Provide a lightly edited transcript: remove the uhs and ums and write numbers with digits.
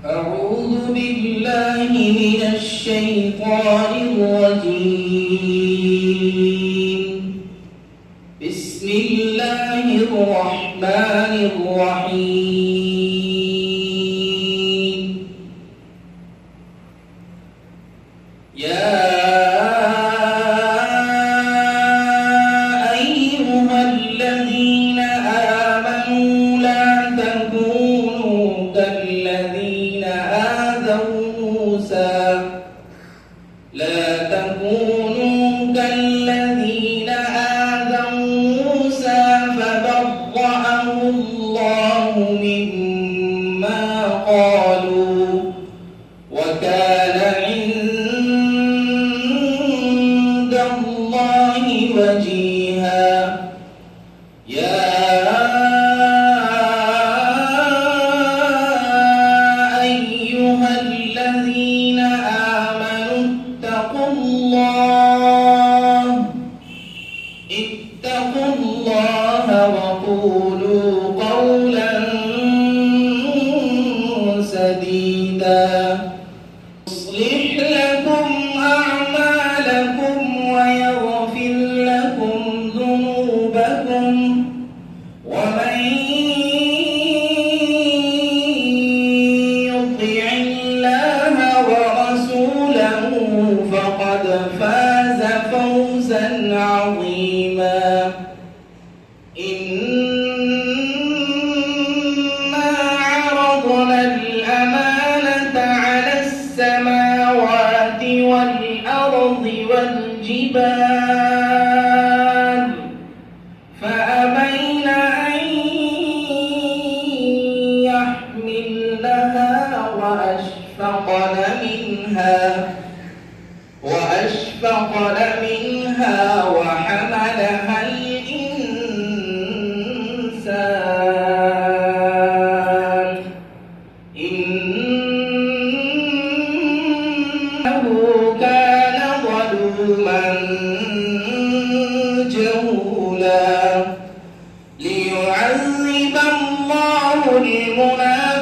أعوذ بالله من الشيطان الرجيم. بسم الله الرحمن الرحيم. يا أيها الذين آمنوا لا تكونوا كالذين آذوا موسى فبرأه الله مما قالوا وكان عند الله وجيها. يا أيها الذين آمنوا اتقوا الله وقولوا قولا سديدا يصلح لكم أعمالكم ويغفر لكم ذنوبكم ومن يطع الله ورسوله فقد فاز فوزا عظيما. إنا عرضنا الأمانة على السماوات والأرض والجبال فأبين أن يحملنها وأشفقن منها وحملها الإنسان إنه كان ظلوما جهولا. ليعذب الله المنافقين